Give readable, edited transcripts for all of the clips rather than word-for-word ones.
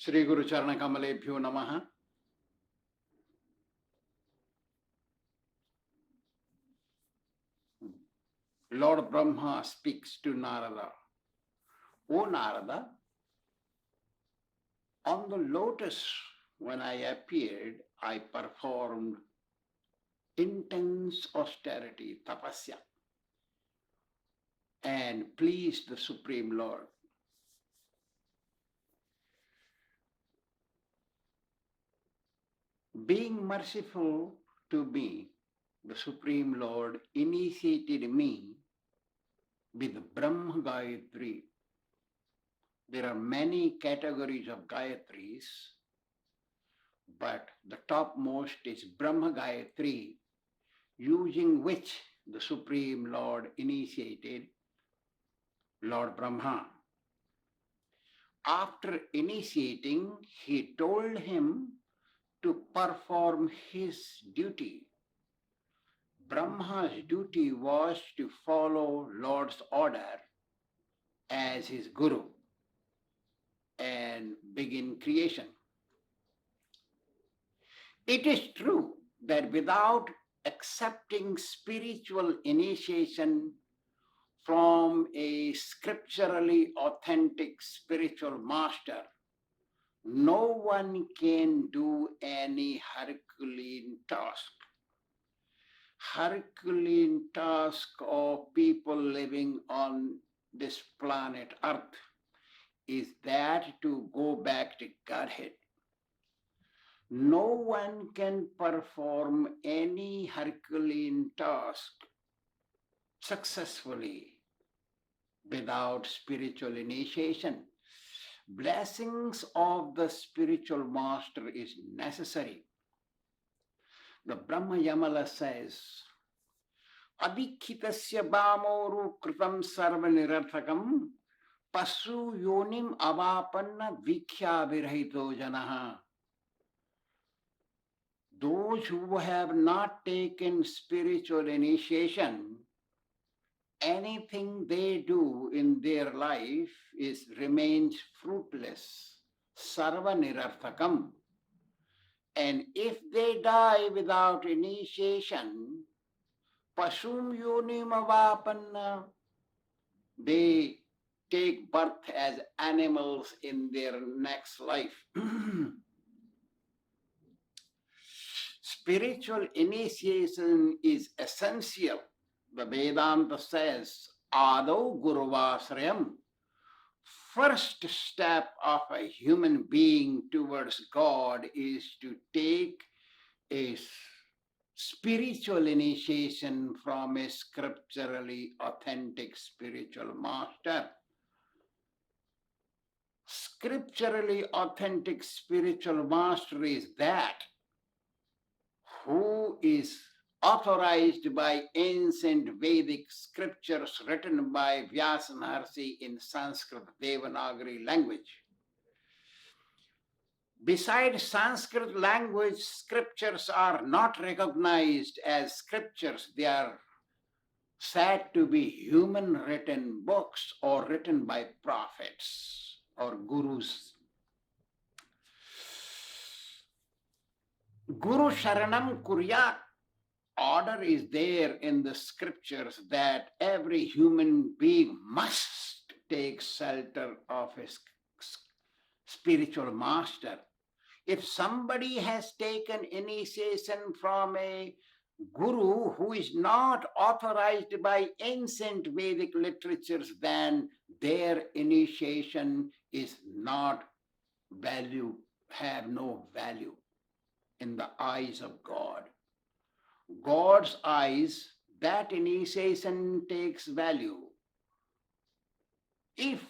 Shri Guru Charana Kamalebhyo Namaha. Lord Brahma speaks to Narada. O Narada, on the lotus when I appeared, I performed intense austerity, tapasya, and pleased the Supreme Lord. Being merciful to me, the Supreme Lord initiated me with Brahma Gayatri. There are many categories of Gayatris, but the topmost is Brahma Gayatri, using which the Supreme Lord initiated Lord Brahma. After initiating, he told him to perform his duty. Brahma's duty was to follow Lord's order as his guru and begin creation. It is true that without accepting spiritual initiation from a scripturally authentic spiritual master, no one can do any Herculean task. Herculean task of people living on this planet Earth is that to go back to Godhead. No one can perform any Herculean task successfully without spiritual initiation. Blessings of the spiritual master is necessary. The Brahma Yamala says, Adikhitasya bhamoru kritam sarva nirarthakam pasu yonim avapanna vikya virahito janaha. Those who have not taken spiritual initiation, anything they do in their life remains fruitless, sarva nirarthakam. And if they die without initiation, pasum yonim avapanna, they take birth as animals in their next life. Spiritual initiation is essential. The Vedanta says, Ādau Guruvāsrayam. First step of a human being towards God is to take a spiritual initiation from a scripturally authentic spiritual master. Scripturally authentic spiritual master is that who is authorized by ancient Vedic scriptures written by Vyasa Maharshi in Sanskrit Devanagari language. Besides Sanskrit language, scriptures are not recognized as scriptures. They are said to be human written books or written by prophets or gurus. Guru Sharanam Kuryat. Order is there in the scriptures that every human being must take shelter of his spiritual master. If somebody has taken initiation from a guru who is not authorized by ancient Vedic literatures, then their initiation is not value, have no value in the eyes of God. God's eyes, that initiation takes value if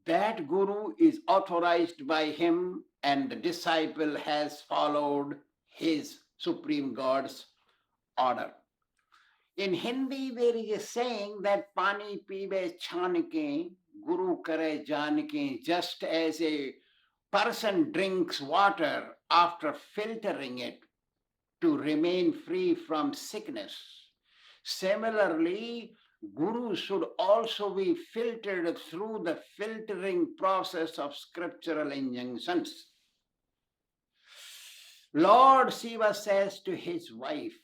that guru is authorized by him and the disciple has followed his Supreme God's order. In Hindi, there is a saying that pani pibe chanke, guru kare janke, just as a person drinks water after filtering it to remain free from sickness. Similarly, Guru should also be filtered through the filtering process of scriptural injunctions. Lord Shiva says to his wife,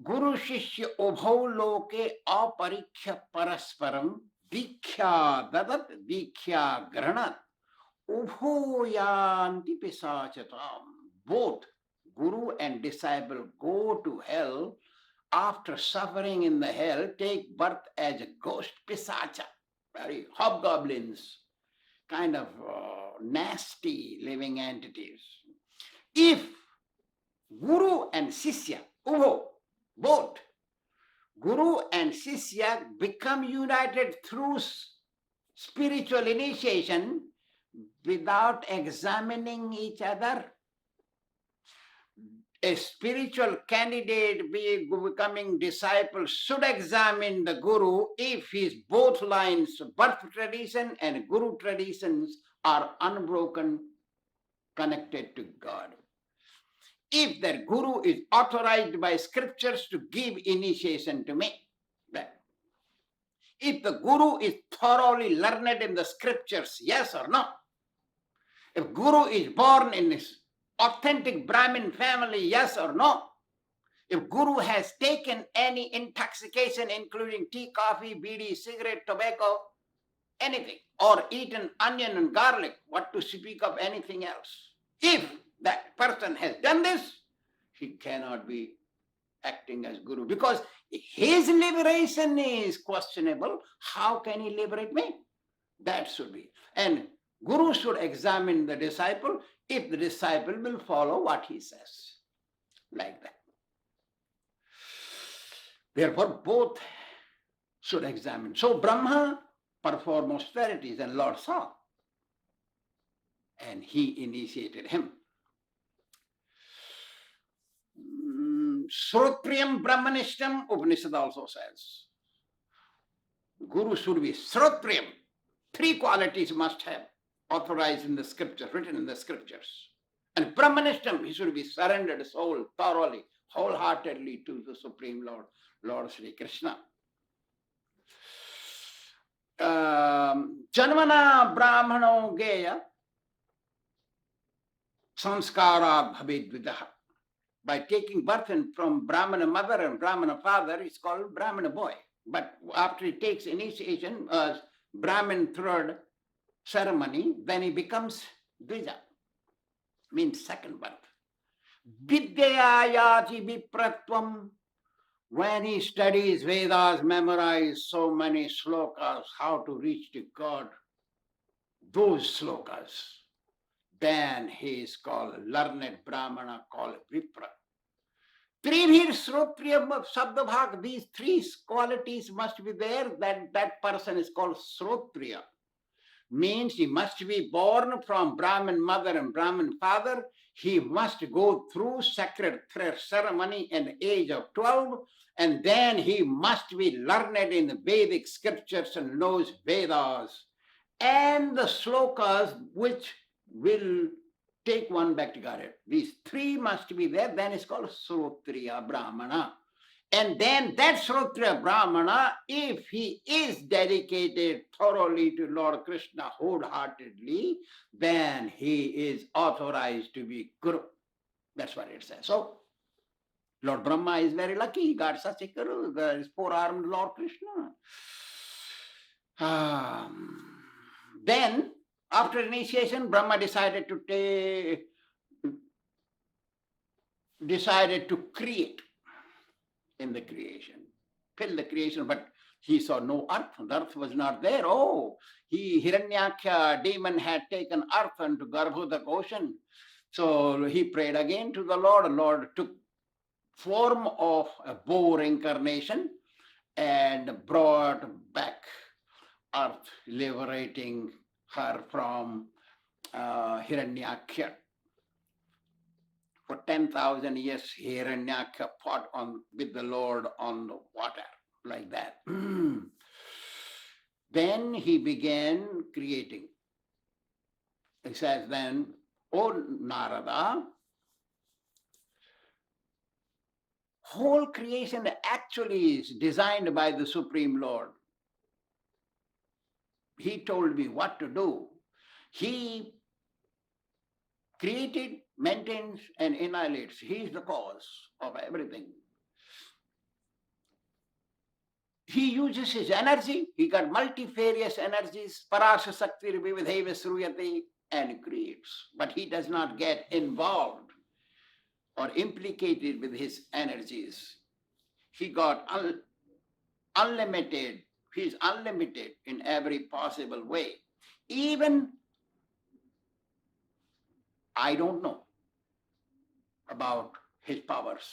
Guru Shishya Ubhau Loke Aparikhya Parasparam Dikhya Dadat Dikhya Granat Ubho Yanti Pisachatam. Both Guru and disciple go to hell after suffering in the hell, take birth as a ghost pisacha, very hobgoblins, kind of nasty living entities. If Guru and Sishya, Ubho, both Guru and Sishya become united through spiritual initiation without examining each other, a spiritual candidate becoming disciple should examine the Guru if his both lines, birth tradition and Guru traditions, are unbroken, connected to God. If that Guru is authorized by scriptures to give initiation to me, if the Guru is thoroughly learned in the scriptures, yes or no? If Guru is born in this authentic Brahmin family, yes or no? If Guru has taken any intoxication, including tea, coffee, bidi, cigarette, tobacco, anything, or eaten onion and garlic, what to speak of anything else? If that person has done this, he cannot be acting as Guru, because his liberation is questionable. How can he liberate me? That should be. And Guru should examine the disciple if the disciple will follow what he says. Like that. Therefore, both should examine. So Brahma performed austerities and Lord saw. And he initiated him. Śrotriyaṁ Brahmaniṣṭham, Upanishad also says. Guru should be Śrotriyaṁ. 3 qualities must have authorized in the scriptures, written in the scriptures. And Brahmaniṣṭham, he should be surrendered soul thoroughly, wholeheartedly to the Supreme Lord, Lord Sri Kṛṣṇa. Janmana Brahmano Geya Samskara Bhavid Vidaha. By taking birth from Brahmana mother and Brahmana father, it's called Brahmana boy. But after he takes initiation, Brahmin third ceremony, then he becomes Dvija, means second birth. Vidyayati Vipratvam. When he studies Vedas, memorizes so many slokas, how to reach to God, those slokas, then he is called learned Brahmana, called Vipra. Trivir Śrotriyaṁ Sabdabhag, these 3 qualities must be there, that person is called Śrotriya. Means he must be born from Brahmin mother and Brahmin father. He must go through sacred ceremony at the age of 12, and then he must be learned in the Vedic scriptures and knows Vedas and the slokas which will take one back to Godhead. These 3 must be there, then it's called Śrotriya Brahmana. And then that Śrotriya Brahmana, if he is dedicated thoroughly to Lord Kṛṣṇa wholeheartedly, then he is authorized to be Guru. That's what it says. So, Lord Brahma is very lucky. He got such a Guru. There is 4-armed Lord Kṛṣṇa. Then, after initiation, Brahma decided to create in the creation, fill the creation, but he saw no earth. The earth was not there. Oh, Hiranyaksha demon had taken earth into Garbhudak ocean. So he prayed again to the Lord. The Lord took form of a boar incarnation and brought back earth, liberating her from Hiranyaksha. For 10,000 years, Hiranyaksha fought with the Lord on the water, like that. Then he began creating. He says then, O Narada, whole creation actually is designed by the Supreme Lord. He told me what to do. He created, maintains, and annihilates. He is the cause of everything. He uses his energy. He got multifarious energies. Parasha Sakti Vividheva Sruyate, and creates. But he does not get involved or implicated with his energies. He got unlimited. He's unlimited in every possible way. Even I don't know about his powers.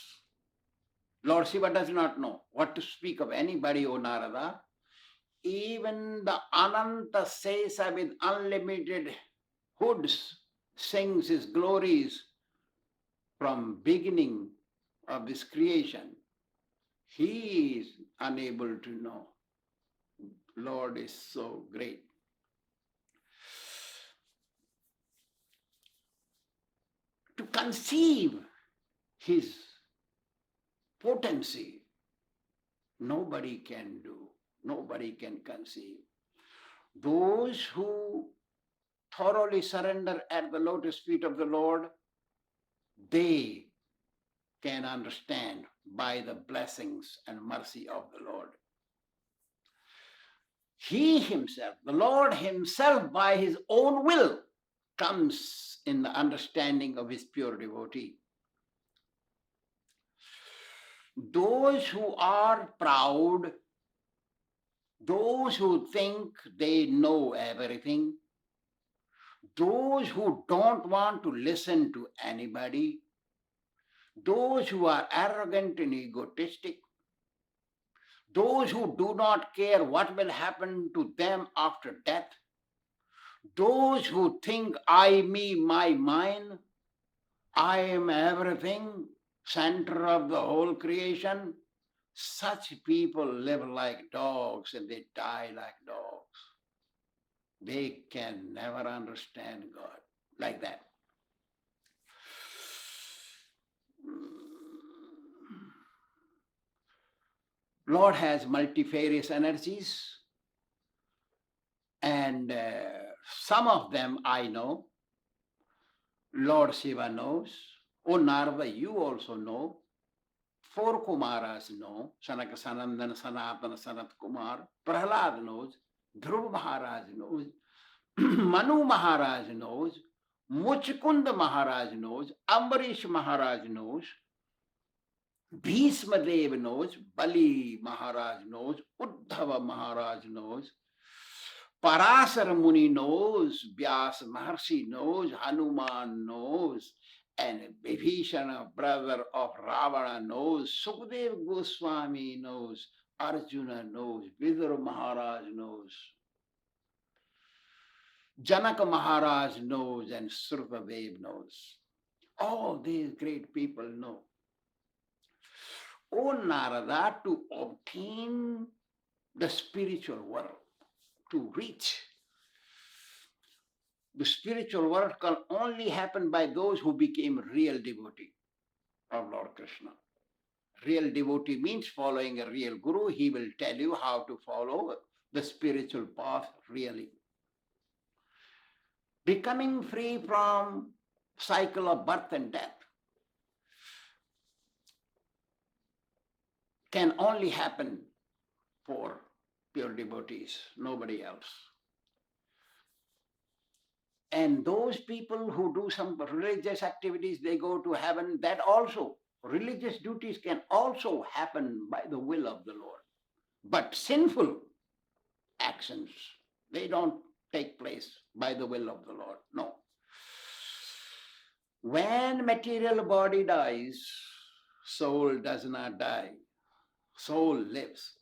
Lord Shiva does not know what to speak of anybody, O Narada. Even the Ananta Sesa with unlimited hoods sings his glories from beginning of this creation. He is unable to know. Lord is so great. To conceive his potency, nobody can do. Nobody can conceive. Those who thoroughly surrender at the lotus feet of the Lord, they can understand by the blessings and mercy of the Lord. He himself, the Lord himself, by his own will, comes in the understanding of his pure devotee. Those who are proud, those who think they know everything, those who don't want to listen to anybody, those who are arrogant and egotistic, those who do not care what will happen to them after death, those who think I, me, my, mine, I am everything, center of the whole creation, such people live like dogs and they die like dogs. They can never understand God like that. Lord has multifarious energies, and some of them I know. Lord Shiva knows. O Narada, you also know. 4 Kumaras know. Sanaka Sanandana Sanatana Sanat Kumar. Prahlad knows. Dhruva Maharaj knows. Manu Maharaj knows. Muchkunda Maharaj knows. Ambarish Maharaj knows. Bhishma Dev knows. Bali Maharaj knows. Uddhava Maharaj knows. Parasara Muni knows. Vyasa Maharshi knows. Hanuman knows. And Vibhishana, brother of Ravana, knows. Sukadeva Goswami knows. Arjuna knows. Vidura Maharaj knows. Janaka Maharaj knows, and Srupadev knows. All these great people know. O Narada, to obtain the spiritual world, to reach the spiritual world can only happen by those who became real devotee of Lord Kṛṣṇa. Real devotee means following a real guru. He will tell you how to follow the spiritual path really. Becoming free from cycle of birth and death can only happen for pure devotees, nobody else. And those people who do some religious activities, they go to heaven. That also, religious duties can also happen by the will of the Lord. But sinful actions, they don't take place by the will of the Lord. No. When material body dies, soul does not die. Soul lives.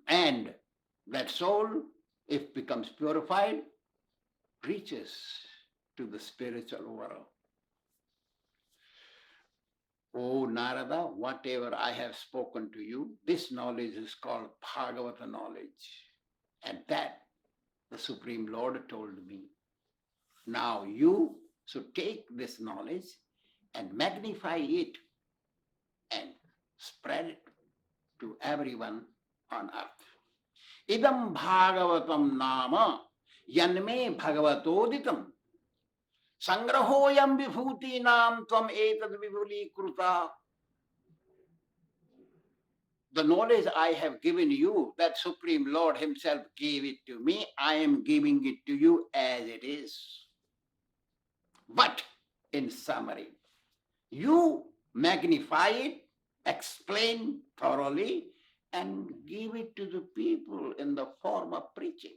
And that soul, if becomes purified, reaches to the spiritual world. O Narada, whatever I have spoken to you, this knowledge is called Bhagavata knowledge. And that the Supreme Lord told me. Now you should take this knowledge and magnify it and spread it to everyone on earth. Idam Bhāgavatam nama yanme bhagavatoditam sangrahoyam vibhutinam tvam etad vibhulikruta. The knowledge I have given you, that Supreme Lord Himself gave it to me, I am giving it to you as it is. But in summary, you magnify it, explain thoroughly, and give it to the people in the form of preaching.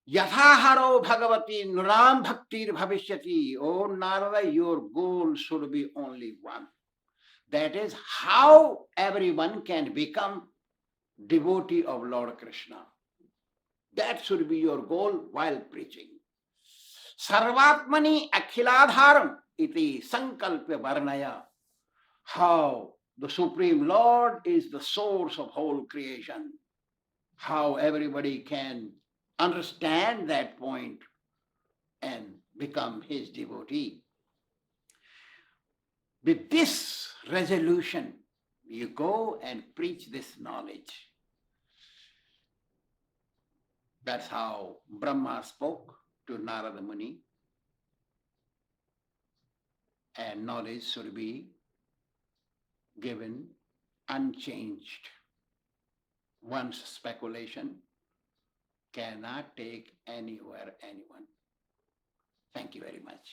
Yathaharo Bhagavati Nuram Bhaktir Bhavishyati. Oh Narada, your goal should be only one. That is how everyone can become devotee of Lord Krishna. That should be your goal while preaching. Sarvatmani akhiladharam iti sankalpya varnaya. How the Supreme Lord is the source of whole creation. How everybody can understand that point and become His devotee. With this resolution, you go and preach this knowledge. That's how Brahma spoke to Narada Muni. And knowledge should be given unchanged. One's speculation cannot take anywhere anyone. Thank you very much.